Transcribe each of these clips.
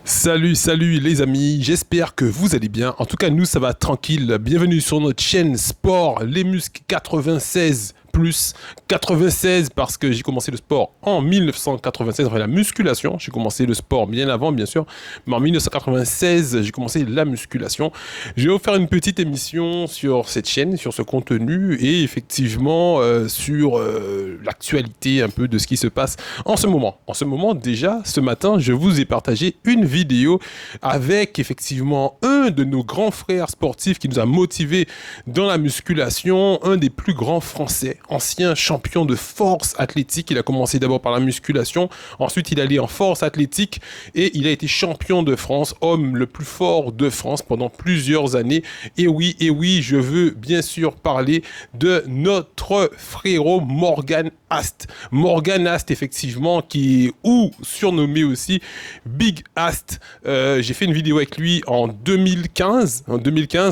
Salut les amis, j'espère que vous allez bien. En tout cas, nous, ça va tranquille. Bienvenue sur notre chaîne Sport, les muscles 96 plus 96 parce que j'ai commencé le sport en 1996, enfin la musculation. J'ai commencé le sport bien avant, bien sûr, mais en 1996, j'ai commencé la musculation. Je vais vous faire une petite émission sur cette chaîne, sur ce contenu et effectivement sur l'actualité un peu de ce qui se passe en ce moment. En ce moment, déjà, ce matin, je vous ai partagé une vidéo avec effectivement un de nos grands frères sportifs qui nous a motivés dans la musculation, un des plus grands français, ancien champion de force athlétique. Il a commencé d'abord par la musculation, ensuite il est allé en force athlétique et il a été champion de France, homme le plus fort de France pendant plusieurs années. Et oui, je veux bien sûr parler de notre frérot Morgan Ast. Morgan Ast, effectivement, qui est ou surnommé aussi Big Ast. J'ai fait une vidéo avec lui en 2015,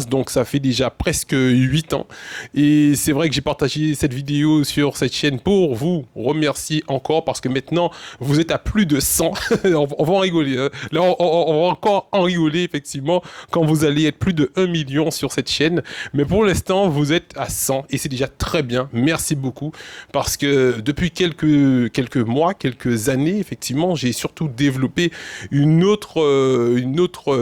donc ça fait déjà presque 8 ans. Et c'est vrai que j'ai partagé cette vidéo sur cette chaîne pour vous remercier encore parce que maintenant vous êtes à plus de 100. On va en rigoler. Hein. Là, on va encore en rigoler effectivement quand vous allez être plus de 1 million sur cette chaîne. Mais pour l'instant, vous êtes à 100 et c'est déjà très bien. Merci beaucoup parce que depuis quelques mois, quelques années, effectivement, j'ai surtout développé une autre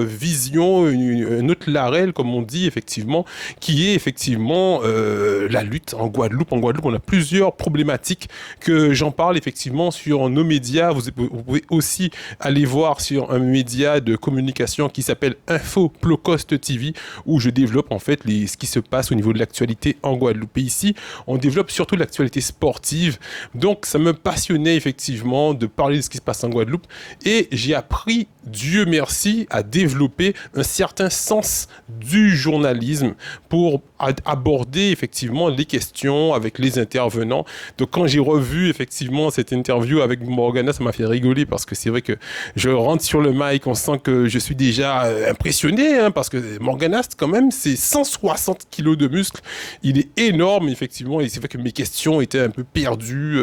vision, une autre larelle, comme on dit effectivement, qui est effectivement la lutte en Guadeloupe. En Guadeloupe, on a plusieurs problématiques que j'en parle effectivement sur nos médias. Vous pouvez aussi aller voir sur un média de communication qui s'appelle Info Plocost TV où je développe en fait ce qui se passe au niveau de l'actualité en Guadeloupe. Et ici, on développe surtout l'actualité sportive. Donc, ça me passionnait effectivement de parler de ce qui se passe en Guadeloupe et j'ai appris, Dieu merci, à développer un certain sens du journalisme pour aborder effectivement les questions avec les intervenants. Donc quand j'ai revu effectivement cette interview avec Morgana, ça m'a fait rigoler parce que c'est vrai que je rentre sur le mic, on sent que je suis déjà impressionné hein, parce que Morgana quand même c'est 160 kilos de muscles, il est énorme effectivement et c'est vrai que mes questions étaient un peu perdues.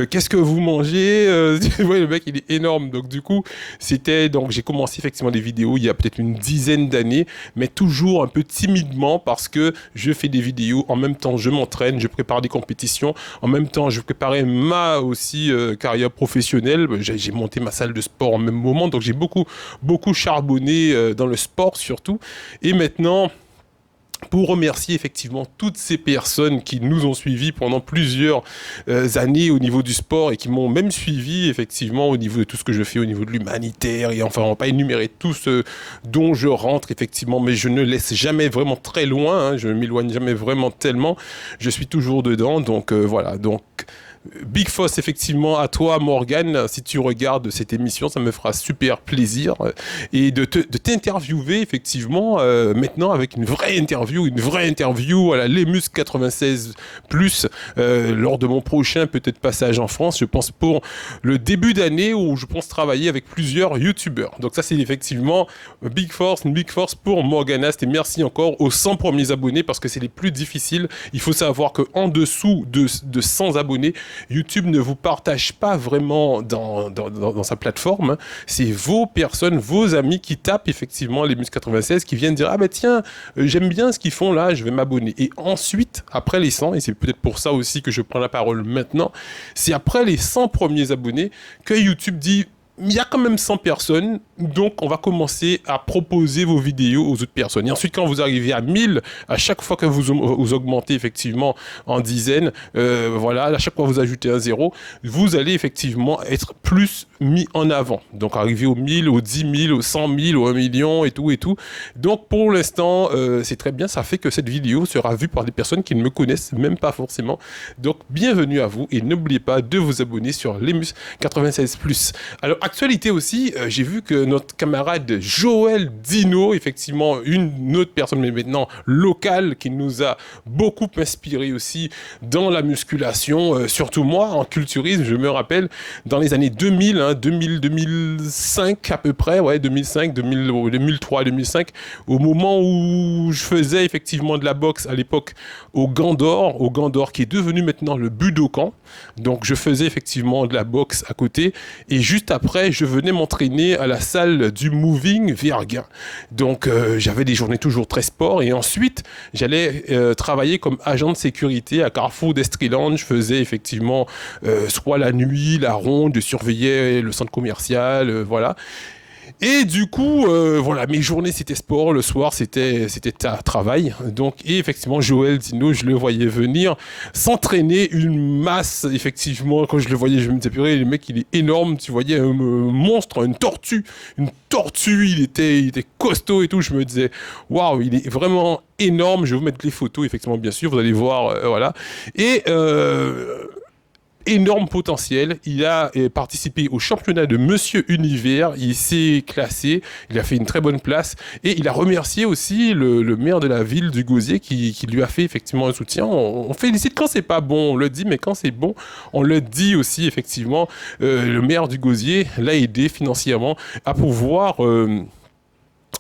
Qu'est-ce que vous mangez ouais, le mec il est énorme donc du coup donc j'ai commencé effectivement des vidéos il y a peut-être une dizaine d'années mais toujours un peu timidement parce que je fais des vidéos, en même temps je m'entraîne, je prépare des compétitions, en même temps je préparais ma aussi carrière professionnelle, j'ai monté ma salle de sport en même moment, donc j'ai beaucoup charbonné dans le sport surtout, et maintenant pour remercier effectivement toutes ces personnes qui nous ont suivis pendant plusieurs années au niveau du sport et qui m'ont même suivi effectivement au niveau de tout ce que je fais au niveau de l'humanitaire et enfin on va pas énumérer tout ce dont je rentre effectivement mais je ne laisse jamais vraiment très loin, hein, je ne m'éloigne jamais vraiment tellement, je suis toujours dedans donc voilà donc Big Foss, effectivement, à toi, Morgan, si tu regardes cette émission, ça me fera super plaisir et de t'interviewer, effectivement, maintenant avec une vraie interview à la Les Muscles 96 plus lors de mon prochain peut-être passage en France, je pense pour le début d'année où je pense travailler avec plusieurs youtubeurs. Donc ça, c'est effectivement Big Force pour Morgan Ast et merci encore aux 100 premiers abonnés parce que c'est les plus difficiles. Il faut savoir qu'en dessous de 100 abonnés, YouTube ne vous partage pas vraiment dans sa plateforme. Hein. C'est vos personnes, vos amis qui tapent effectivement les Muscles 96, qui viennent dire « Ah ben tiens, j'aime bien ce qu'ils font là, je vais m'abonner. » Et ensuite, après les 100, et c'est peut-être pour ça aussi que je prends la parole maintenant, c'est après les 100 premiers abonnés que YouTube dit il y a quand même 100 personnes, donc on va commencer à proposer vos vidéos aux autres personnes. Et ensuite, quand vous arrivez à 1000, à chaque fois que vous augmentez effectivement en dizaines, voilà, à chaque fois que vous ajoutez un zéro, vous allez effectivement être plus mis en avant. Donc arriver aux 1000, aux 10 000, aux 100 000, aux 1 million et tout et tout. Donc pour l'instant, c'est très bien, ça fait que cette vidéo sera vue par des personnes qui ne me connaissent même pas forcément. Donc bienvenue à vous et n'oubliez pas de vous abonner sur les Muscles 96+. Alors actualité aussi, j'ai vu que notre camarade Joël Dino, effectivement une autre personne mais maintenant locale qui nous a beaucoup inspiré aussi dans la musculation, surtout moi en culturisme, je me rappelle dans les années 2000, hein, 2005 à peu près, ouais 2005, 2003, 2005, au moment où je faisais effectivement de la boxe à l'époque au Gant d'Or qui est devenu maintenant le Budokan. Donc je faisais effectivement de la boxe à côté et juste après je venais m'entraîner à la salle succursale du Moving Verguin. Donc, j'avais des journées toujours très sport. Et ensuite, j'allais travailler comme agent de sécurité à Carrefour d'Estriland. Je faisais effectivement soit la nuit, la ronde, je surveillais le centre commercial, voilà. Et du coup, voilà, mes journées c'était sport, le soir c'était travail. Donc, et effectivement, Joël Dino, je le voyais venir s'entraîner une masse. Effectivement, quand je le voyais, je me disais, purée, le mec il est énorme. Tu voyais un monstre, une tortue, il était costaud et tout. Je me disais, waouh, il est vraiment énorme. Je vais vous mettre les photos, effectivement, bien sûr, vous allez voir, voilà. Et énorme potentiel. Il a participé au championnat de Monsieur Univers. Il s'est classé. Il a fait une très bonne place. Et il a remercié aussi le maire de la ville du Gosier qui lui a fait effectivement un soutien. On félicite quand c'est pas bon, on le dit, mais quand c'est bon, on le dit aussi effectivement. Le maire du Gosier l'a aidé financièrement à pouvoir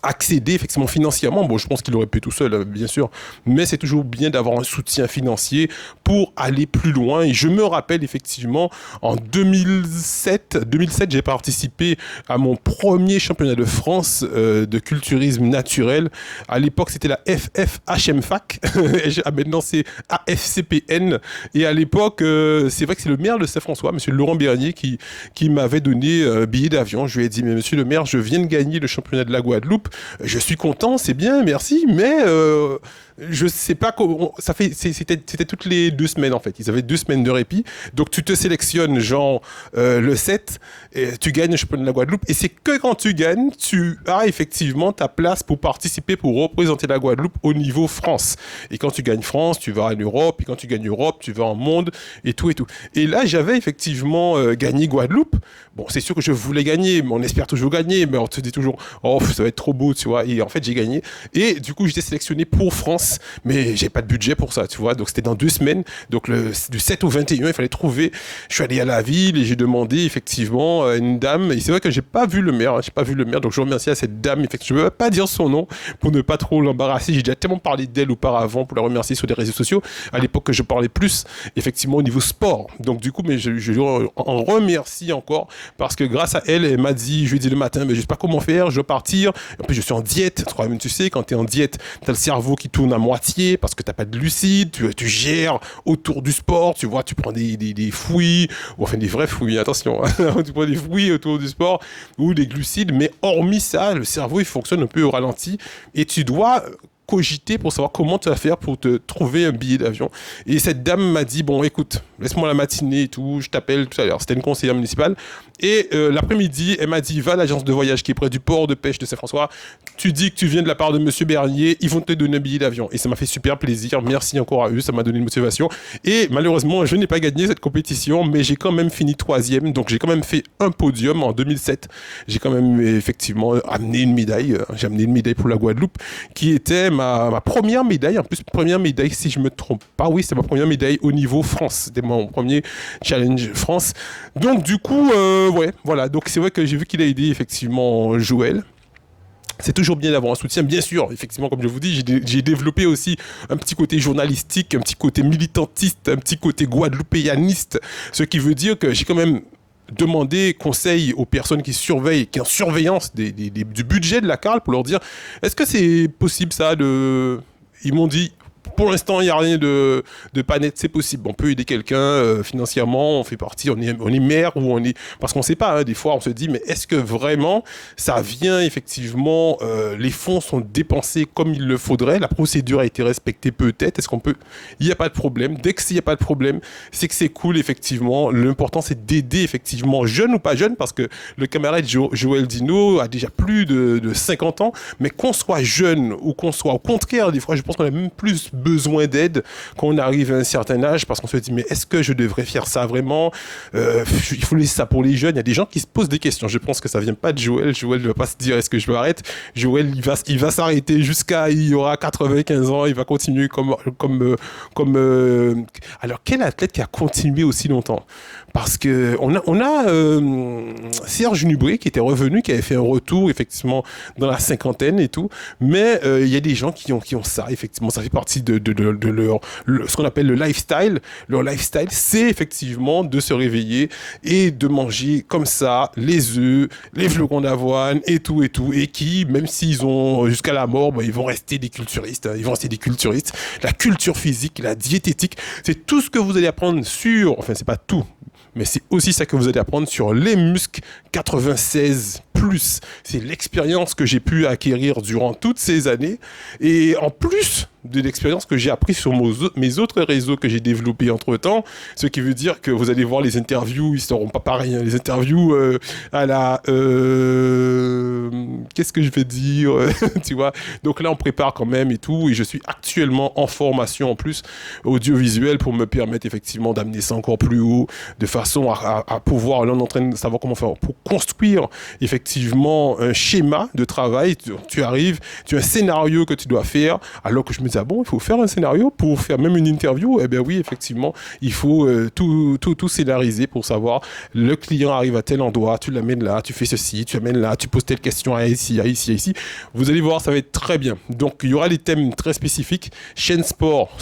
accéder effectivement financièrement. Bon, je pense qu'il aurait pu tout seul, bien sûr, mais c'est toujours bien d'avoir un soutien financier pour aller plus loin. Et je me rappelle effectivement, en 2007, j'ai participé à mon premier championnat de France de culturisme naturel. À l'époque, c'était la FFHMFAC. Maintenant, c'est AFCPN. Et à l'époque, c'est vrai que c'est le maire de Saint-François, monsieur Laurent Bernier, qui m'avait donné billet d'avion. Je lui ai dit, mais monsieur le maire, je viens de gagner le championnat de la Guadeloupe. Je suis content, c'est bien, merci, mais je sais pas comment. C'était toutes les 2 semaines en fait. Ils avaient 2 semaines de répit. Donc tu te sélectionnes, genre le 7, et tu gagnes le championnat de la Guadeloupe. Et c'est que quand tu gagnes, tu as effectivement ta place pour participer, pour représenter la Guadeloupe au niveau France. Et quand tu gagnes France, tu vas en Europe. Et quand tu gagnes Europe, tu vas en monde et tout et tout. Et là, j'avais effectivement gagné Guadeloupe. Bon, c'est sûr que je voulais gagner, mais on espère toujours gagner. Mais on te dit toujours, oh, ça va être trop beau, tu vois. Et en fait, j'ai gagné. Et du coup, j'étais sélectionné pour France, mais j'ai pas de budget pour ça, tu vois. Donc, c'était dans 2 semaines. Donc, du 7 au 21, il fallait trouver. Je suis allé à la ville et j'ai demandé effectivement à une dame. Et c'est vrai que j'ai pas vu le maire. Donc, je remercie à cette dame. Effectivement, je ne veux pas dire son nom pour ne pas trop l'embarrasser. J'ai déjà tellement parlé d'elle auparavant pour la remercier sur les réseaux sociaux. À l'époque, que je parlais plus effectivement au niveau sport. Donc, du coup, mais je en remercie encore parce que grâce à elle, elle m'a dit, je lui ai dit le matin, mais je sais pas comment faire, je dois partir. En plus, je suis en diète. Toi-même, tu sais, quand tu es en diète, tu as le cerveau qui tourne à moitié parce que tu n'as pas de glucides, tu gères autour du sport, tu vois, tu prends des fouilles, ou enfin des vrais fouilles, attention, tu prends des fouilles autour du sport ou des glucides, mais hormis ça, le cerveau, il fonctionne un peu au ralenti et tu dois cogiter pour savoir comment tu vas faire pour te trouver un billet d'avion. Et cette dame m'a dit, bon, écoute, laisse-moi la matinée et tout, je t'appelle tout à l'heure. C'était une conseillère municipale. Et l'après-midi, elle m'a dit, va à l'agence de voyage qui est près du port de pêche de Saint-François. Tu dis que tu viens de la part de monsieur Bernier, ils vont te donner un billet d'avion. Et ça m'a fait super plaisir. Merci encore à eux, ça m'a donné une motivation. Et malheureusement, je n'ai pas gagné cette compétition, mais j'ai quand même fini 3e. Donc j'ai quand même fait un podium en 2007. J'ai quand même effectivement amené une médaille. J'ai amené une médaille pour la Guadeloupe qui était ma première médaille. En plus, première médaille, si je me trompe pas, oui, c'est ma première médaille au niveau France. C'était mon premier challenge France. Donc du coup, ouais, voilà. Donc c'est vrai que j'ai vu qu'il a aidé effectivement Joël. C'est toujours bien d'avoir un soutien, bien sûr. Effectivement, comme je vous dis, j'ai développé aussi un petit côté journalistique, un petit côté militantiste, un petit côté guadeloupéaniste. Ce qui veut dire que j'ai quand même demandé conseil aux personnes qui surveillent, qui sont en surveillance du budget de la CARL pour leur dire, est-ce que c'est possible ça de... Ils m'ont dit, pour l'instant, il n'y a rien de pas net, c'est possible. On peut aider quelqu'un financièrement, on fait partie, on est maire ou on est... Parce qu'on ne sait pas, hein, des fois, on se dit, mais est-ce que vraiment ça vient effectivement, les fonds sont dépensés comme il le faudrait, la procédure a été respectée peut-être, est-ce qu'on peut... Il n'y a pas de problème. Dès qu'il n'y a pas de problème, c'est que c'est cool, effectivement. L'important, c'est d'aider, effectivement, jeune ou pas jeune, parce que le camarade Joël Dino a déjà plus de 50 ans, mais qu'on soit jeune ou qu'on soit au contraire, des fois, je pense qu'on a même plus besoin d'aide quand on arrive à un certain âge parce qu'on se dit mais est-ce que je devrais faire ça vraiment, il faut laisser ça pour les jeunes. Il y a des gens qui se posent des questions. Je pense que ça vient pas de Joël ne va pas se dire est-ce que je m'arrête. Joël il va s'arrêter jusqu'à il aura 95 ans, il va continuer comme alors quel athlète qui a continué aussi longtemps? Parce que on a Serge Nubré qui était revenu, qui avait fait un retour effectivement dans la cinquantaine et tout, mais il y a des gens qui ont ça effectivement, ça fait partie de leur, ce qu'on appelle le lifestyle. Leur lifestyle, c'est effectivement de se réveiller et de manger comme ça les œufs, les flocons d'avoine et tout, et qui, même s'ils ont jusqu'à la mort, ils vont rester des culturistes, ils vont rester des culturistes. La culture physique, la diététique, c'est tout ce que vous allez apprendre sur, enfin c'est pas tout, mais c'est aussi ça que vous allez apprendre sur les muscles 96+. C'est l'expérience que j'ai pu acquérir durant toutes ces années. Et en plus de l'expérience que j'ai appris sur mes autres réseaux que j'ai développés entre-temps, ce qui veut dire que vous allez voir les interviews, ils ne seront pas pareils. Hein, les interviews à la... qu'est-ce que je vais dire tu vois. Donc là, on prépare quand même et tout. Et je suis actuellement en formation en plus audiovisuelle pour me permettre effectivement d'amener ça encore plus haut, de façon à pouvoir, là on est en train de savoir comment faire pour construire effectivement un schéma de travail. Tu arrives, tu as un scénario que tu dois faire, alors que je me dis, ah bon, il faut faire un scénario pour faire même une interview. Eh bien oui, effectivement, il faut tout scénariser pour savoir, le client arrive à tel endroit, tu l'amènes là, tu fais ceci, tu amènes là, tu poses telle question à ici, à ici, à ici. Vous allez voir, ça va être très bien. Donc il y aura des thèmes très spécifiques. Chaîne sport,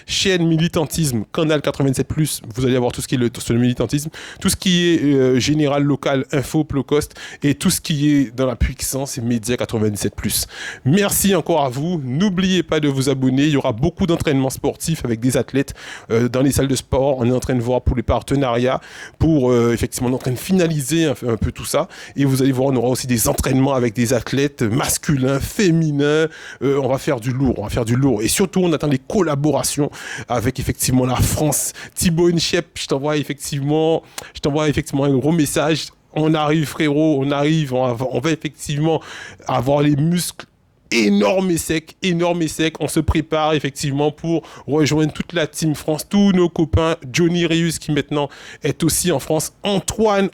chaîne militantisme, canal 87+, vous allez avoir tout ce qui est sur le militantisme, tout ce qui est général, local, info, low cost, et tout ce qui est dans la puissance et média 97+. Merci encore à vous. N'oubliez pas de vous abonner. Il y aura beaucoup d'entraînements sportifs avec des athlètes dans les salles de sport. On est en train de voir pour les partenariats, pour effectivement, on est en train de finaliser un peu tout ça. Et vous allez voir, on aura aussi des entraînements avec des athlètes masculins, féminins. On va faire du lourd, Et surtout, on attend les collaborations avec effectivement la France. Thibaut Inchep, je t'envoie effectivement un gros message. On arrive, frérot, on va effectivement avoir les muscles énorme et sec. On se prépare effectivement pour rejoindre toute la Team France, tous nos copains. Johnny Rius qui maintenant est aussi en France. Antoine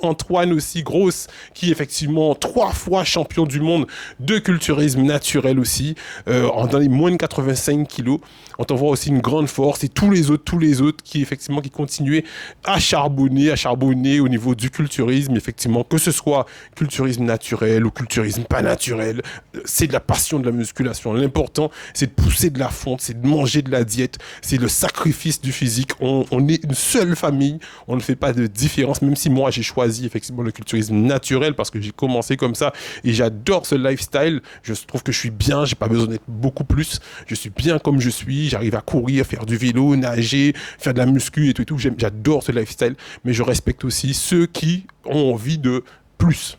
aussi, grosse, qui est effectivement 3 fois champion du monde de culturisme naturel aussi, dans les moins de 85 kilos. On t'envoie aussi une grande force, et tous les autres qui continuaient à charbonner au niveau du culturisme, effectivement, que ce soit culturisme naturel ou culturisme pas naturel, c'est de la passion de la musculation. L'important, c'est de pousser de la fonte, c'est de manger de la diète, c'est le sacrifice du physique. On est une seule famille, on ne fait pas de différence, même si moi j'ai choisi effectivement le culturisme naturel parce que j'ai commencé comme ça et j'adore ce lifestyle. Je trouve que je suis bien, j'ai pas besoin d'être beaucoup plus, je suis bien comme je suis, j'arrive à courir, faire du vélo, nager, faire de la muscu et tout. J'adore ce lifestyle, mais je respecte aussi ceux qui ont envie de plus.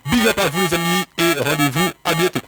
Bisous à vous les amis et rendez-vous à bientôt.